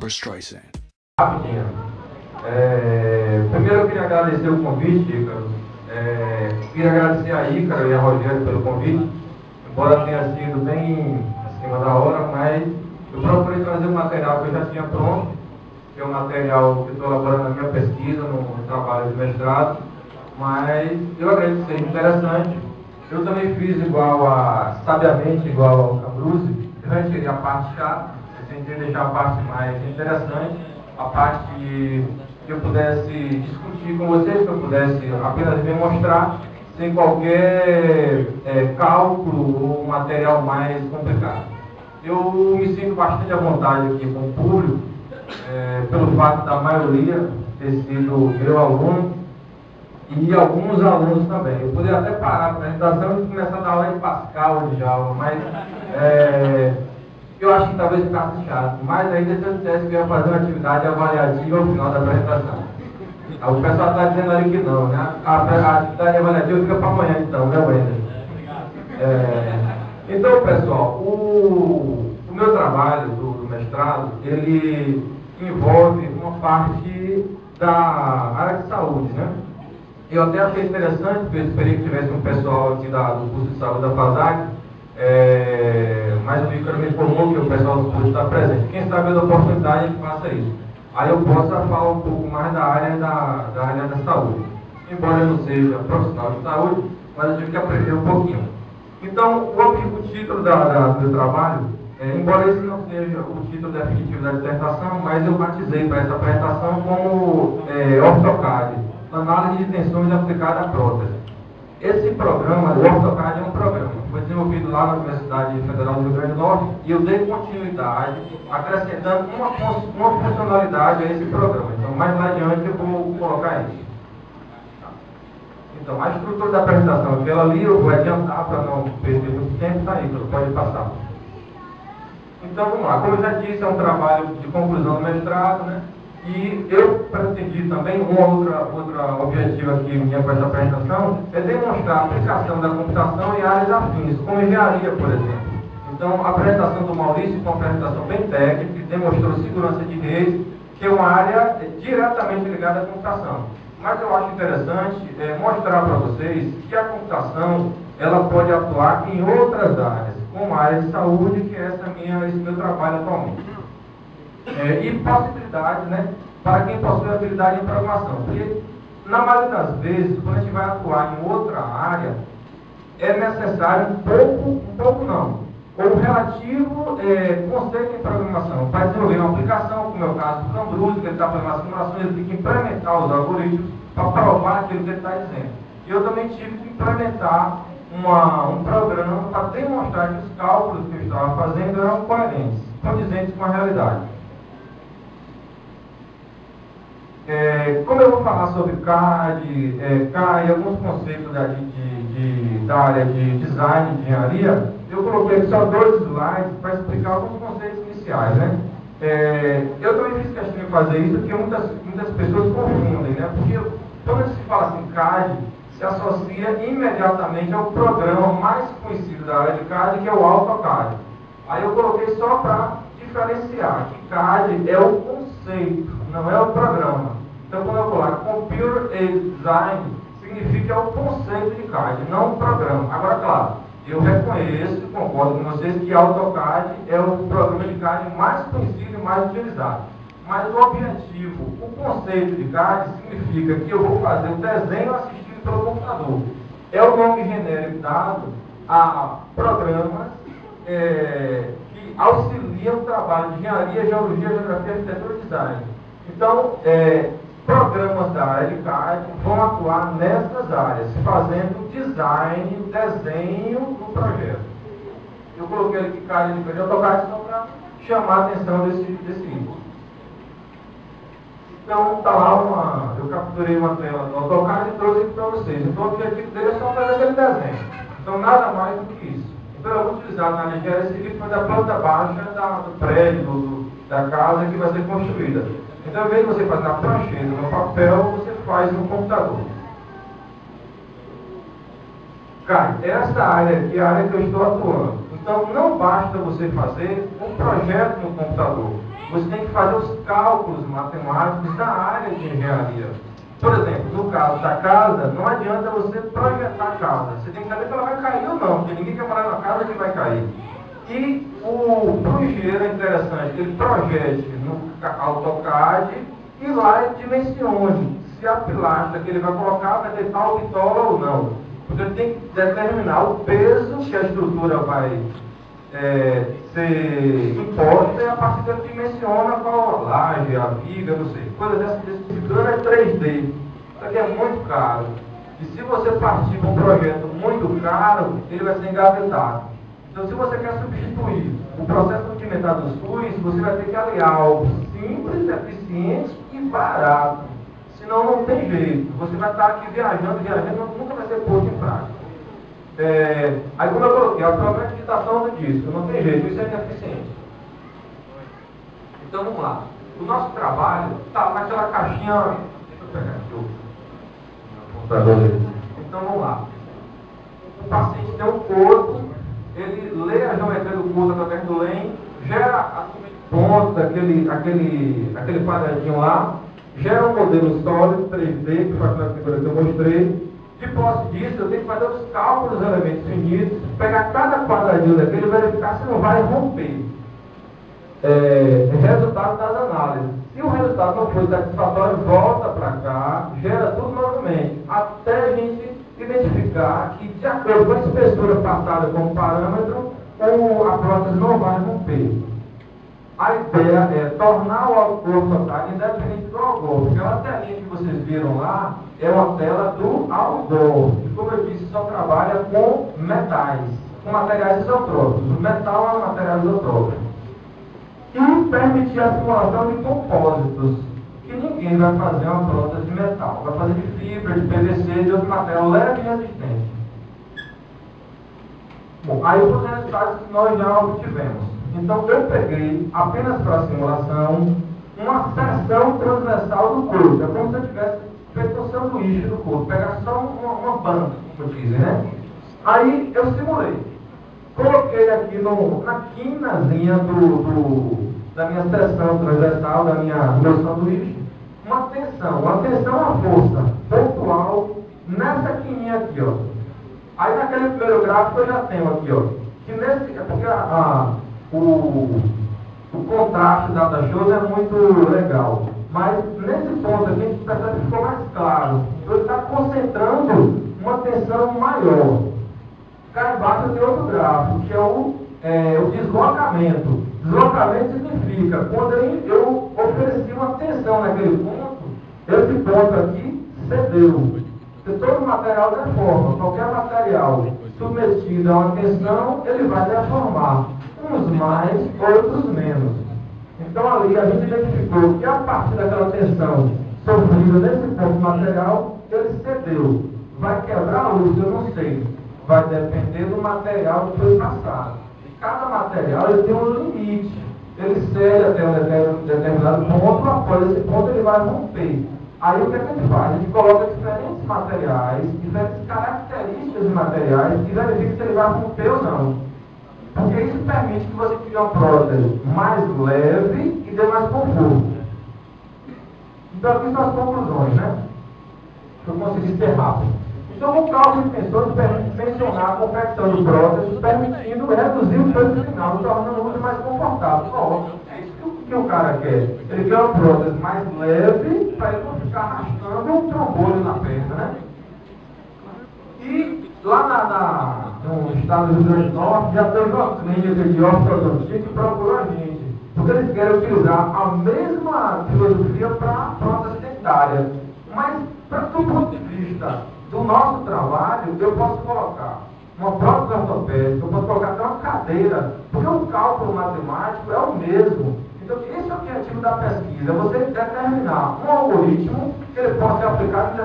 Barbra Streisand. Rapidinho. Primeiro eu queria agradecer o convite, Ícaro. Queria agradecer a Ícaro e a Rogério pelo convite, embora tenha sido bem acima da hora, mas eu procurei trazer um material que eu já tinha pronto, que é um material que estou elaborando na minha pesquisa, no trabalho de mestrado, mas eu agradeço, é interessante. Eu também fiz sabiamente igual ao Cambruzzi, eu retirei a parte chata, eu tentei deixar a parte mais interessante, a parte que eu pudesse discutir com vocês, que eu pudesse apenas demonstrar, sem qualquer cálculo ou material mais complicado. Eu me sinto bastante à vontade aqui com o público, pelo fato da maioria ter sido meu aluno e alguns alunos também. Eu poderia até parar a apresentação e começar a dar aula de Pascal, de Java, mas eu acho que talvez ficasse chato. Mas ainda se eu dissesse que eu ia fazer uma atividade avaliativa ao final da apresentação. O pessoal está dizendo ali que não, né? A atividade avaliativa fica para amanhã então, né, Wender? Então, pessoal, o meu trabalho do mestrado, ele envolve uma parte da área de saúde, né? Eu até achei interessante, porque eu esperei que tivesse um pessoal aqui do curso de saúde da FASAC, mas o Ícaro me informou que o pessoal do curso está presente. Quem sabe da oportunidade é que faça isso. Aí eu posso falar um pouco mais da área da saúde. Embora eu não seja profissional de saúde, mas eu tive que aprender um pouquinho. Então, o título do meu trabalho, embora esse não seja o título definitivo da dissertação, mas eu batizei para essa apresentação como OrtoCAD, Análise de Tensões Aplicada à Prótese. Esse programa, o OrtoCAD, é um programa, foi desenvolvido lá na Universidade Federal do Rio Grande do Norte, e eu dei continuidade, acrescentando uma funcionalidade a esse programa. Então, mais lá adiante eu vou colocar isso. Então, a estrutura da apresentação, aquela ali, eu vou adiantar para não perder muito tempo, tá aí, pode passar. Então, vamos lá. Como eu já disse, é um trabalho de conclusão do mestrado, né? E eu pretendi também, outra objetivo aqui minha com essa apresentação, é demonstrar a aplicação da computação em áreas afins, como engenharia, por exemplo. Então, a apresentação do Maurício foi uma apresentação bem técnica, que demonstrou segurança de redes, que é uma área diretamente ligada à computação. Mas eu acho interessante mostrar para vocês que a computação ela pode atuar em outras áreas, como a área de saúde, que é esse meu trabalho atualmente. E possibilidades, né, para quem possui habilidade em programação. Porque, na maioria das vezes, quando a gente vai atuar em outra área, é necessário um pouco não, ou um relativo conceito em programação. Para desenvolver uma aplicação, como é o caso do Cambruzzi, que ele está fazendo uma simulação, ele tem que implementar os algoritmos para provar aquilo que ele está dizendo. E eu também tive que implementar um programa para demonstrar que os cálculos que eu estava fazendo eram coerentes, condizentes com a realidade. Como eu vou falar sobre CAD e alguns conceitos da área de design de engenharia, eu coloquei só 2 slides para explicar alguns conceitos iniciais, né? Eu também fiz questão de fazer isso porque muitas pessoas confundem, né? Porque quando se fala assim CAD, se associa imediatamente ao programa mais conhecido da área de CAD, que é o AutoCAD. Aí eu coloquei só para diferenciar que CAD é o conceito, não é o programa. Então, quando eu coloco Computer Aided Design, significa o conceito de CAD, não o programa. Agora, claro, eu reconheço e concordo com vocês que AutoCAD é o programa de CAD mais conhecido e mais utilizado. Mas o objetivo, o conceito de CAD, significa que eu vou fazer o desenho assistido pelo computador. É o nome genérico dado a programas que auxiliam o trabalho de engenharia, geologia, geografia, arquitetura e design. Então, programas da área de CAD vão atuar nessas áreas, fazendo design, desenho do projeto. Eu coloquei aqui CAD de AutoCAD só para chamar a atenção desse item. Então, está lá eu capturei uma tela do AutoCAD e trouxe aqui para vocês. Então, o objetivo dele é só fazer aquele desenho. Então, nada mais do que isso. Então, eu vou utilizar na engenharia civil para fazer a planta baixa do prédio, da casa que vai ser construída. Então, ao invés de você fazer na prancheta, no papel, você faz no computador. Essa área aqui é a área que eu estou atuando. Então, não basta você fazer um projeto no computador. você tem que fazer os cálculos matemáticos da área de engenharia. Por exemplo, no caso da casa, não adianta você projetar a casa. Você tem que saber se ela vai cair ou não, porque ninguém quer morar numa casa que vai cair. E pro engenheiro é interessante que ele projete no AutoCAD e lá ele dimensione se a pilastra que ele vai colocar vai ter tal bitola ou não. Porque ele tem que determinar o peso que a estrutura vai ser imposta e a partir dele dimensiona qual a laje, a viga, não sei. Coisa desse tipo é 3D. Isso aqui é muito caro. E se você partir para um projeto muito caro, ele vai ser engavetado. Então, se você quer substituir o processo rudimentar do SUS, você vai ter que aliar algo simples, eficiente e barato. Senão, não tem jeito. Você vai estar aqui viajando, nunca vai ser posto em prática. Aí, como eu coloquei, a própria digitação do disco, não tem jeito, isso é ineficiente. Então, vamos lá. O nosso trabalho está naquela caixinha. Deixa eu pegar aqui o computador. Então, vamos lá. O paciente tem um corpo, ele lê a geometria do corpo através do LEM, gera a ponta, aquele quadradinho lá, gera um modelo sólido 3D, que faz aquela figura que eu mostrei. De posse disso, eu tenho que fazer os cálculos dos elementos finitos, pegar cada quadradinho daquele e verificar se não vai romper. Resultado das análises. Se o resultado não for satisfatório, volta para cá, gera tudo novamente, até a gente identificar que, de acordo com a espessura passada como parâmetro, a prótese não vai romper. A ideia é tornar o AutoCAD independente do Algol, porque a telinha que vocês viram lá é uma tela do Algol. E como eu disse, só trabalha com metais, com materiais isotrópicos. O metal é um material isotrópico. E permitir a simulação de compósitos, que ninguém vai fazer uma prótese de metal. Vai fazer de fibra, de PVC, de outro material leve e resistente. Bom, aí os resultados que nós já obtivemos. Então, eu peguei, apenas para a simulação, uma seção transversal do corpo. É como se eu tivesse feito um sanduíche do corpo. Pegar só uma banda, como dizem, né? Aí, eu simulei. Coloquei aqui na quinazinha da minha seção transversal, do meu sanduíche, uma tensão. Uma tensão, uma força pontual nessa quininha aqui, ó. Aí, naquele primeiro gráfico, eu já tenho aqui, ó. Que nesse... É porque o contraste da shows é muito legal, mas nesse ponto aqui a gente percebe que ficou mais claro. Então ele está concentrando uma tensão maior. Cá embaixo tem outro gráfico, que é o deslocamento. Deslocamento significa quando eu ofereci uma tensão naquele ponto, esse ponto aqui cedeu. Porque todo material deforma, qualquer material submetido a uma tensão, ele vai deformar. Uns mais, outros menos. Então ali a gente identificou que a partir daquela tensão sofrida nesse ponto material, ele cedeu. Vai quebrar a luz? Eu não sei. Vai depender do material que foi passado. E cada material ele tem um limite. Ele cede até um determinado ponto, após esse ponto ele vai romper. Aí o que a gente faz? A gente coloca diferentes materiais, diferentes características de materiais e verifica se ele vai romper ou não. Porque isso permite que você crie uma prótese mais leve e dê mais conforto. Então aqui são as conclusões, né? Se eu conseguir ser rápido. Então o cálculo de tensões permite mencionar a confecção de próteses, permitindo reduzir o peso final, tornando o uso mais confortável. Óbvio, é isso que o cara quer. Ele quer uma prótese mais leve para ele não ficar arrastando um trombolho na perna, né? E lá no estado do Rio Grande do Norte já teve uma clínica de ortodontia que procurou a gente, porque eles querem utilizar a mesma filosofia para prótese dentária. Mas, do ponto de vista do nosso trabalho, eu posso colocar uma prótese ortopédica, eu posso colocar até uma cadeira, porque o cálculo matemático é o mesmo. Então, esse é o objetivo da pesquisa, é você determinar um algoritmo que ele possa ser aplicado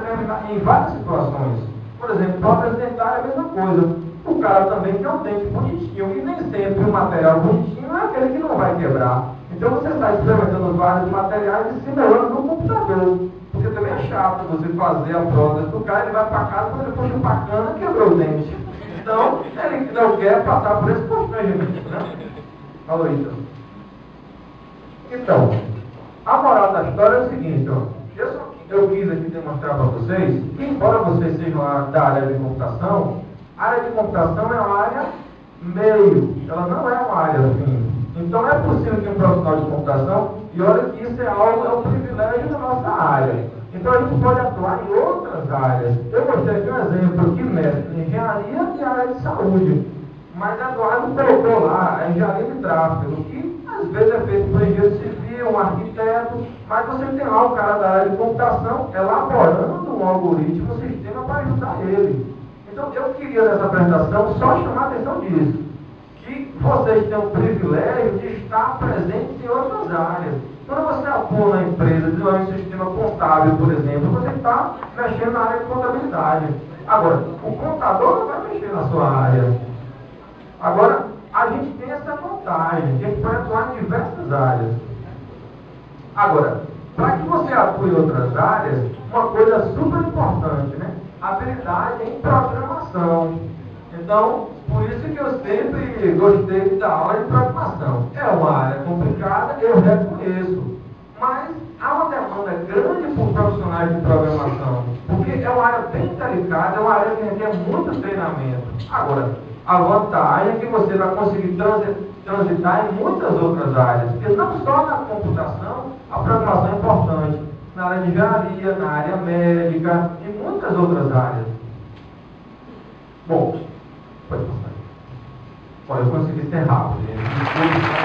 em várias situações. Por exemplo, prótese dentária é a mesma coisa. O cara também quer um dente bonitinho, e nem sempre o material bonitinho é aquele que não vai quebrar. Então você está experimentando vários materiais e simulando no computador. Porque também é chato você fazer a prótese do cara, ele vai para casa, quando ele puxa para a cana, quebrou o dente. Então, ele não quer passar por esse constrangimento, né? Falou isso. Então, a moral da história é o seguinte, ó, eu quis aqui demonstrar para vocês que, embora vocês sejam da área de computação, a área de computação é uma área meio, ela não é uma área fim. Então é possível que um profissional de computação, e olha que isso é um privilégio da nossa área. Então a gente pode atuar em outras áreas. Eu mostrei aqui um exemplo que mestre em engenharia e área de saúde. Mas Eduardo colocou lá a engenharia de tráfego, que às vezes é feito por engenheiro civil, um arquiteto, mas você tem lá o cara da área de computação elaborando um algoritmo, um sistema para ajudar ele. Então eu queria nessa apresentação só chamar a atenção disso, que vocês têm o privilégio de estar presentes em outras áreas. Quando você atua na empresa, desenvolve um sistema contábil, por exemplo, você está mexendo na área de contabilidade. Agora, o contador não vai mexer na sua área. Agora, a gente tem essa vantagem, que a gente pode atuar em diversas áreas. Agora, para que você atue em outras áreas, uma coisa super importante, né? Habilidade em programação. Então, por isso que eu sempre gostei da aula de programação. É uma área complicada, eu reconheço. Mas há uma demanda grande por profissionais de programação. Porque é uma área bem delicada, é uma área que requer muito treinamento. Agora, a vantagem é que você vai conseguir transitar em muitas outras áreas. Porque não só na computação, a programação é importante. Na área de engenharia, na área médica e muitas outras áreas. Bom, pode passar. Olha, eu consegui ser rápido, gente.